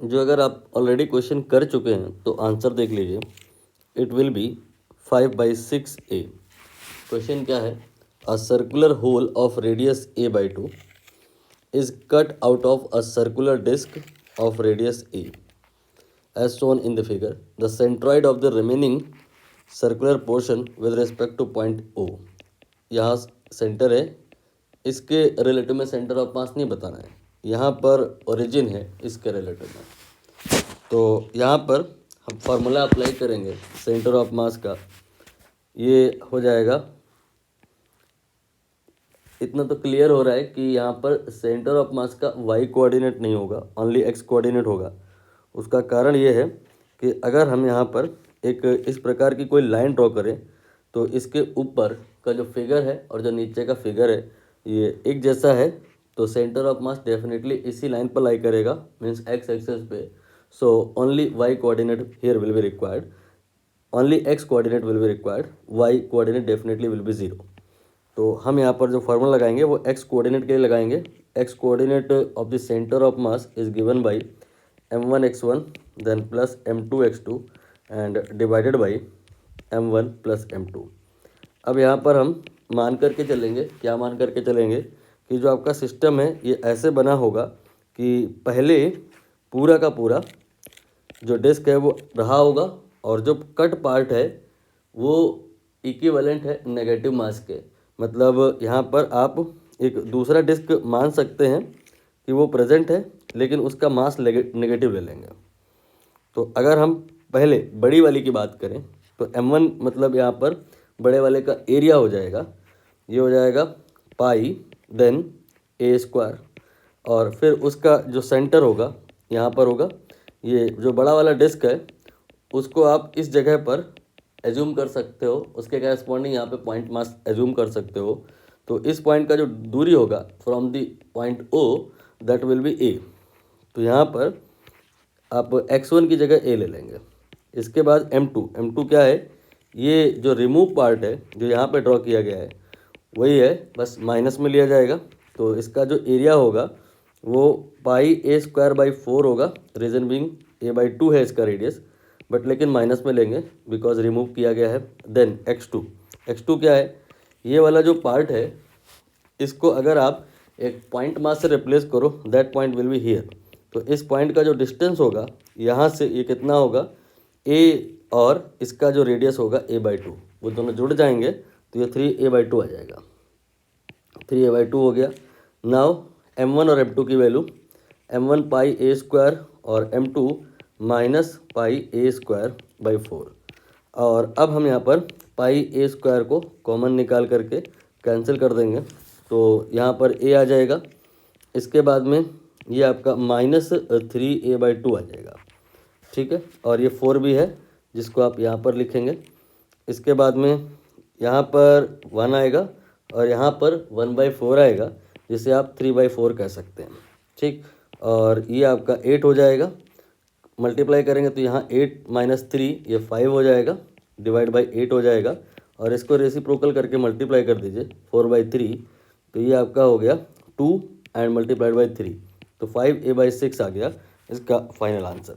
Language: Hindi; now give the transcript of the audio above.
जो अगर आप ऑलरेडी क्वेश्चन कर चुके हैं तो आंसर देख लीजिए। It will be 5/6a। Question क्या है? A circular hole of radius a/2 is cut out of a circular disc of radius a as shown in the figure. The centroid of the remaining circular portion with respect to point O। यहाँ सेंटर है, इसके रिलेटिव में सेंटर ऑफ मास नहीं बताना है, यहाँ पर ओरिजिन है इसके रिलेटिव में। तो यहाँ पर हम फार्मूला अप्लाई करेंगे सेंटर ऑफ मास का। ये हो जाएगा, इतना तो क्लियर हो रहा है कि यहाँ पर सेंटर ऑफ मास का वाई कोऑर्डिनेट नहीं होगा, ओनली एक्स कोऑर्डिनेट होगा। उसका कारण ये है कि अगर हम यहाँ पर एक इस प्रकार की कोई लाइन ड्रॉ करें तो इसके ऊपर का जो फिगर है और जो नीचे का फिगर है ये एक जैसा है, तो सेंटर ऑफ मास डेफिनेटली इसी लाइन पर लाई करेगा, मीन्स एक्स एक्सेस पे। So only y coordinate here will be required, only x coordinate will be required, y coordinate definitely will be 0। तो हम यहाँ पर जो फार्मूला लगाएंगे वो एक्स कोऑर्डिनेट के लिए लगाएंगे। X coordinate of the centre of mass is given by m1 x1 then plus m2 x2 and divided by m1 plus m2। अब यहाँ पर हम मान करके चलेंगे, क्या मान करके चलेंगे कि जो आपका सिस्टम है ये ऐसे बना होगा कि पहले पूरा का पूरा जो डिस्क है वो रहा होगा और जो कट पार्ट है वो इक्विवेलेंट है नेगेटिव मास के। मतलब यहाँ पर आप एक दूसरा डिस्क मान सकते हैं कि वो प्रेजेंट है लेकिन उसका मास नेगेटिव ले लेंगे। तो अगर हम पहले बड़ी वाली की बात करें तो m1 मतलब यहाँ पर बड़े वाले का एरिया हो जाएगा, ये हो जाएगा पाई देन a स्क्वायर, और फिर उसका जो सेंटर होगा यहाँ पर होगा। ये जो बड़ा वाला डिस्क है उसको आप इस जगह पर एज्यूम कर सकते हो, उसके करेस्पॉन्डिंग यहाँ पे पॉइंट मास एज्यूम कर सकते हो। तो इस पॉइंट का जो दूरी होगा from the point O that will be a। तो यहाँ पर आप x1 की जगह a ले लेंगे। इसके बाद m2 क्या है? ये जो रिमूव पार्ट है जो यहाँ पे ड्रॉ किया गया है वही है, बस माइनस में लिया जाएगा। तो इसका जो एरिया होगा वो पाई a स्क्वायर बाई 4 होगा, रीजन बीइंग a/2 है इसका रेडियस, बट लेकिन माइनस में लेंगे बिकॉज रिमूव किया गया है। देन x2 क्या है? ये वाला जो पार्ट है इसको अगर आप एक पॉइंट मास से रिप्लेस करो that point will be here. तो इस पॉइंट का जो डिस्टेंस होगा यहाँ से ये कितना होगा a, और इसका जो रेडियस होगा a/2, वो दोनों जुड़ जाएंगे तो ये 3a/2 आ जाएगा। 3a/2 हो गया। नाउ m1 और m2 की value, m1 pi a square और m2 minus pi a square by 4। और अब हम यहाँ पर पाई a स्क्वायर को कॉमन निकाल करके कैंसिल कर देंगे, तो यहाँ पर a आ जाएगा। इसके बाद में ये आपका माइनस 3a/2 आ जाएगा, ठीक है। और ये 4 भी है जिसको आप यहाँ पर लिखेंगे। इसके बाद में यहाँ पर 1 आएगा और यहाँ पर 1/4 आएगा, जिसे आप 3/4 कह सकते हैं, ठीक। और ये आपका 8 हो जाएगा, मल्टीप्लाई करेंगे तो यहाँ 8 माइनस 3 ये 5 हो जाएगा, डिवाइड बाई 8 हो जाएगा। और इसको रेसिप्रोकल करके मल्टीप्लाई कर दीजिए 4/3, तो ये आपका हो गया 2 एंड मल्टीप्लाइड बाई 3, तो 5a/6 आ गया इसका फाइनल आंसर।